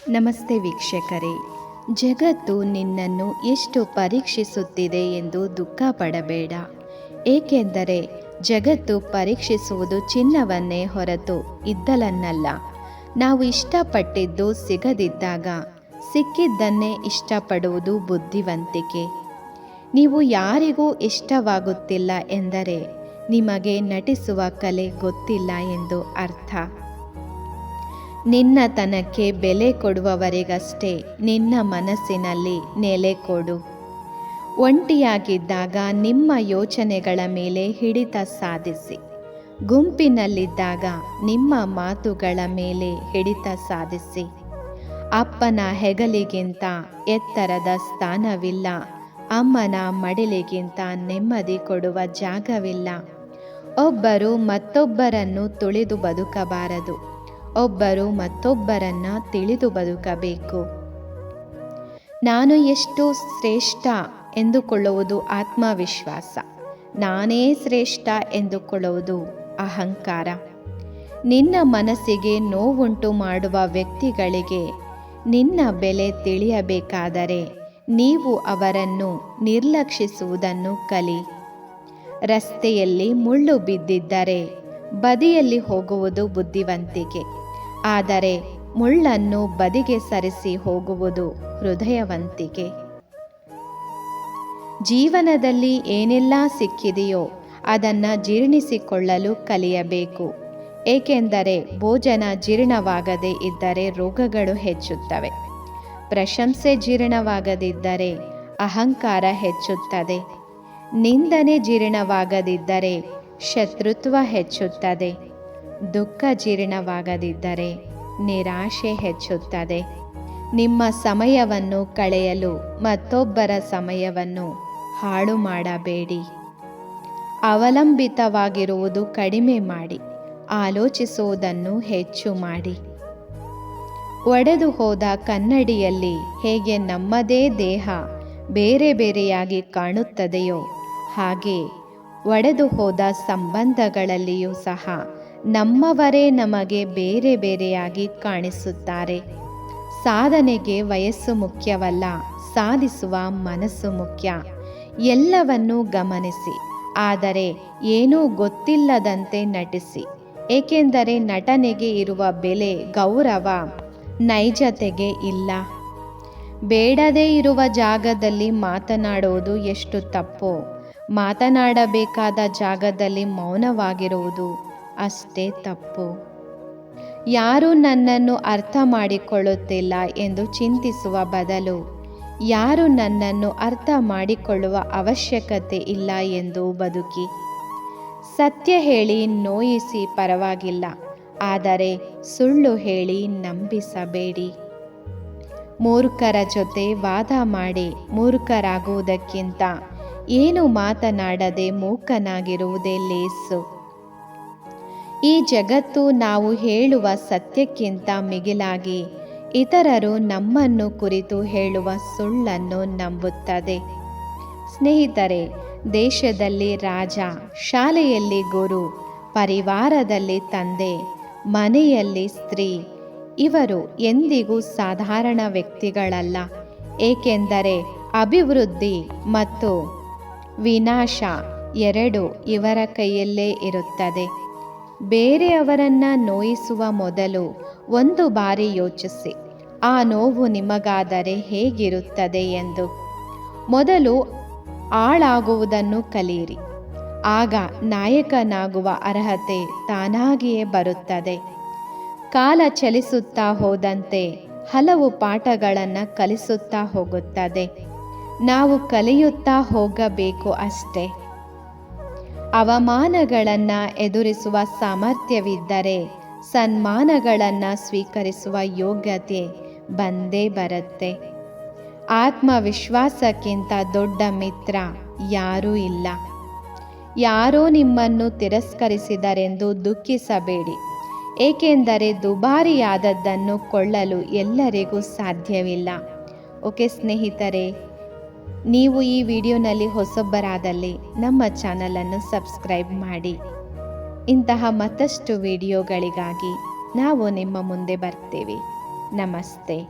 ನಮಸ್ತೆ ವೀಕ್ಷಕರೇ. ಜಗತ್ತು ನಿನ್ನನ್ನು ಎಷ್ಟು ಪರೀಕ್ಷಿಸುತ್ತಿದೆ ಎಂದು ದುಃಖ ಪಡಬೇಡ. ಏಕೆಂದರೆ ಜಗತ್ತು ಪರೀಕ್ಷಿಸುವುದು ಚಿನ್ನವನ್ನೇ ಹೊರತು ಇದ್ದಲನ್ನಲ್ಲ. ನಾವು ಇಷ್ಟಪಟ್ಟಿದ್ದು ಸಿಗದಿದ್ದಾಗ ಸಿಕ್ಕಿದ್ದನ್ನೇ ಇಷ್ಟಪಡುವುದು ಬುದ್ಧಿವಂತಿಕೆ. ನೀವು ಯಾರಿಗೂ ಇಷ್ಟವಾಗುತ್ತಿಲ್ಲ ಎಂದರೆ ನಿಮಗೆ ನಟಿಸುವ ಕಲೆ ಗೊತ್ತಿಲ್ಲ ಎಂದು ಅರ್ಥ. ನಿನ್ನತನಕ್ಕೆ ಬೆಲೆ ಕೊಡುವವರಿಗಷ್ಟೇ ನಿನ್ನ ಮನಸ್ಸಿನಲ್ಲಿ ನೆಲೆ ಕೊಡು. ಒಂಟಿಯಾಗಿದ್ದಾಗ ನಿಮ್ಮ ಯೋಚನೆಗಳ ಮೇಲೆ ಹಿಡಿತ ಸಾಧಿಸಿ. ಗುಂಪಿನಲ್ಲಿದ್ದಾಗ ನಿಮ್ಮ ಮಾತುಗಳ ಮೇಲೆ ಹಿಡಿತ ಸಾಧಿಸಿ. ಅಪ್ಪನ ಹೆಗಲಿಗಿಂತ ಎತ್ತರದ ಸ್ಥಾನವಿಲ್ಲ. ಅಮ್ಮನ ಮಡಿಲಿಗಿಂತ ನೆಮ್ಮದಿ ಕೊಡುವ ಜಾಗವಿಲ್ಲ. ಒಬ್ಬರು ಮತ್ತೊಬ್ಬರನ್ನು ತುಳಿದು ಬದುಕಬಾರದು. ಒಬ್ಬರು ಮತ್ತೊಬ್ಬರನ್ನ ತಿಳಿದು ಬದುಕಬೇಕು. ನಾನು ಎಷ್ಟು ಶ್ರೇಷ್ಠ ಎಂದುಕೊಳ್ಳುವುದು ಆತ್ಮವಿಶ್ವಾಸ. ನಾನೇ ಶ್ರೇಷ್ಠ ಎಂದುಕೊಳ್ಳುವುದು ಅಹಂಕಾರ. ನಿನ್ನ ಮನಸ್ಸಿಗೆ ನೋವುಂಟು ಮಾಡುವ ವ್ಯಕ್ತಿಗಳಿಗೆ ನಿನ್ನ ಬೆಲೆ ತಿಳಿಯಬೇಕಾದರೆ ನೀವು ಅವರನ್ನು ನಿರ್ಲಕ್ಷಿಸುವುದನ್ನು ಕಲಿ. ರಸ್ತೆಯಲ್ಲಿ ಮುಳ್ಳು ಬಿದ್ದಿದ್ದರೆ ಬದಿಯಲ್ಲಿ ಹೋಗುವುದು ಬುದ್ಧಿವಂತಿಕೆ. ಆದರೆ ಮುಳ್ಳನ್ನು ಬದಿಗೆ ಸರಿಸಿ ಹೋಗುವುದು ಹೃದಯವಂತಿಕೆ. ಜೀವನದಲ್ಲಿ ಏನೆಲ್ಲ ಸಿಕ್ಕಿದೆಯೋ ಅದನ್ನು ಜೀರ್ಣಿಸಿಕೊಳ್ಳಲು ಕಲಿಯಬೇಕು. ಏಕೆಂದರೆ ಭೋಜನ ಜೀರ್ಣವಾಗದೇ ಇದ್ದರೆ ರೋಗಗಳು ಹೆಚ್ಚುತ್ತವೆ. ಪ್ರಶಂಸೆ ಜೀರ್ಣವಾಗದಿದ್ದರೆ ಅಹಂಕಾರ ಹೆಚ್ಚುತ್ತದೆ. ನಿಂದನೆ ಜೀರ್ಣವಾಗದಿದ್ದರೆ ಶತ್ರುತ್ವ ಹೆಚ್ಚುತ್ತದೆ. ದುಃಖ ಜೀರ್ಣವಾಗದಿದ್ದರೆ ನಿರಾಶೆ ಹೆಚ್ಚುತ್ತದೆ. ನಿಮ್ಮ ಸಮಯವನ್ನು ಕಳೆಯಲು ಮತ್ತೊಬ್ಬರ ಸಮಯವನ್ನು ಹಾಳು ಮಾಡಬೇಡಿ. ಅವಲಂಬಿತವಾಗಿರುವುದು ಕಡಿಮೆ ಮಾಡಿ. ಆಲೋಚಿಸುವುದನ್ನು ಹೆಚ್ಚು ಮಾಡಿ. ಒಡೆದು ಹೋದ ಕನ್ನಡಿಯಲ್ಲಿ ಹೇಗೆ ನಮ್ಮದೇ ದೇಹ ಬೇರೆ ಬೇರೆಯಾಗಿ ಕಾಣುತ್ತದೆಯೋ ಹಾಗೆ ಒಡೆದು ಹೋದ ಸಂಬಂಧಗಳಲ್ಲಿಯೂ ಸಹ ನಮ್ಮವರೇ ನಮಗೆ ಬೇರೆ ಬೇರೆಯಾಗಿ ಕಾಣಿಸುತ್ತಾರೆ. ಸಾಧನೆಗೆ ವಯಸ್ಸು ಮುಖ್ಯವಲ್ಲ, ಸಾಧಿಸುವ ಮನಸ್ಸು ಮುಖ್ಯ. ಎಲ್ಲವನ್ನೂ ಗಮನಿಸಿ, ಆದರೆ ಏನೂ ಗೊತ್ತಿಲ್ಲದಂತೆ ನಟಿಸಿ. ಏಕೆಂದರೆ ನಟನೆಗೆ ಇರುವ ಬೆಲೆ, ಗೌರವ ನೈಜತೆಗೆ ಇಲ್ಲ. ಬೇಡದೇ ಇರುವ ಜಾಗದಲ್ಲಿ ಮಾತನಾಡುವುದು ಎಷ್ಟು ತಪ್ಪೋ, ಮಾತನಾಡಬೇಕಾದ ಜಾಗದಲ್ಲಿ ಮೌನವಾಗಿರುವುದು ಅಷ್ಟೇ ತಪ್ಪು. ಯಾರೂ ನನ್ನನ್ನು ಅರ್ಥ ಮಾಡಿಕೊಳ್ಳುತ್ತಿಲ್ಲ ಎಂದು ಚಿಂತಿಸುವ ಬದಲು ಯಾರು ನನ್ನನ್ನು ಅರ್ಥ ಮಾಡಿಕೊಳ್ಳುವ ಅವಶ್ಯಕತೆ ಇಲ್ಲ ಎಂದು ಬದುಕಿ. ಸತ್ಯ ಹೇಳಿ ನೋಯಿಸಿ ಪರವಾಗಿಲ್ಲ, ಆದರೆ ಸುಳ್ಳು ಹೇಳಿ ನಂಬಿಸಬೇಡಿ. ಮೂರ್ಖರ ಜೊತೆ ವಾದ ಮಾಡಿ ಮೂರ್ಖರಾಗುವುದಕ್ಕಿಂತ ಏನು ಮಾತನಾಡದೆ ಮೂಕನಾಗಿರುವುದೇ ಲೇಸು. ಈ ಜಗತ್ತು ನಾವು ಹೇಳುವ ಸತ್ಯಕ್ಕಿಂತ ಮಿಗಿಲಾಗಿ ಇತರರು ನಮ್ಮನ್ನು ಕುರಿತು ಹೇಳುವ ಸುಳ್ಳನ್ನು ನಂಬುತ್ತದೆ. ಸ್ನೇಹಿತರೆ, ದೇಶದಲ್ಲಿ ರಾಜ, ಶಾಲೆಯಲ್ಲಿ ಗುರು, ಪರಿವಾರದಲ್ಲಿ ತಂದೆ, ಮನೆಯಲ್ಲಿ ಸ್ತ್ರೀ ಇವರು ಎಂದಿಗೂ ಸಾಧಾರಣ ವ್ಯಕ್ತಿಗಳಲ್ಲ. ಏಕೆಂದರೆ ಅಭಿವೃದ್ಧಿ ಮತ್ತು ವಿನಾಶ ಎರಡೂ ಇವರ ಕೈಯಲ್ಲೇ ಇರುತ್ತದೆ. ಬೇರೆಯವರನ್ನ ನೋಯಿಸುವ ಮೊದಲು ಒಂದು ಬಾರಿ ಯೋಚಿಸಿ, ಆ ನೋವು ನಿಮಗಾದರೆ ಹೇಗಿರುತ್ತದೆ ಎಂದು. ಮೊದಲು ಆಳಾಗುವುದನ್ನು ಕಲಿಯಿರಿ. ಆಗ ನಾಯಕನಾಗುವ ಅರ್ಹತೆ ತಾನಾಗಿಯೇ ಬರುತ್ತದೆ. ಕಾಲ ಚಲಿಸುತ್ತಾ ಹೋದಂತೆ ಹಲವು ಪಾಠಗಳನ್ನು ಕಲಿಸುತ್ತಾ ಹೋಗುತ್ತದೆ. ನಾವು ಕಲಿಯುತ್ತಾ ಹೋಗಬೇಕು ಅಷ್ಟೇ. ಅವಮಾನಗಳನ್ನು ಎದುರಿಸುವ ಸಾಮರ್ಥ್ಯವಿದ್ದರೆ ಸನ್ಮಾನಗಳನ್ನು ಸ್ವೀಕರಿಸುವ ಯೋಗ್ಯತೆ ಬಂದೇ ಬರುತ್ತೆ. ಆತ್ಮವಿಶ್ವಾಸಕ್ಕಿಂತ ದೊಡ್ಡ ಮಿತ್ರ ಯಾರೂ ಇಲ್ಲ. ಯಾರೋ ನಿಮ್ಮನ್ನು ತಿರಸ್ಕರಿಸಿದರೆಂದು ದುಃಖಿಸಬೇಡಿ. ಏಕೆಂದರೆ ದುಬಾರಿಯಾದದ್ದನ್ನು ಕೊಳ್ಳಲು ಎಲ್ಲರಿಗೂ ಸಾಧ್ಯವಿಲ್ಲ. ಓಕೆ ಸ್ನೇಹಿತರೆ, ನೀವು ಈ ವಿಡಿಯೋನಲ್ಲಿ ಹೊಸಬರಾದಲ್ಲಿ ನಮ್ಮ ಚಾನಲನ್ನು ಸಬ್ಸ್ಕ್ರೈಬ್ ಮಾಡಿ. ಇಂತಹ ಮತ್ತಷ್ಟು ವಿಡಿಯೋಗಳಿಗಾಗಿ ನಾವು ನಿಮ್ಮ ಮುಂದೆ ಬರ್ತೇವೆ. ನಮಸ್ತೆ.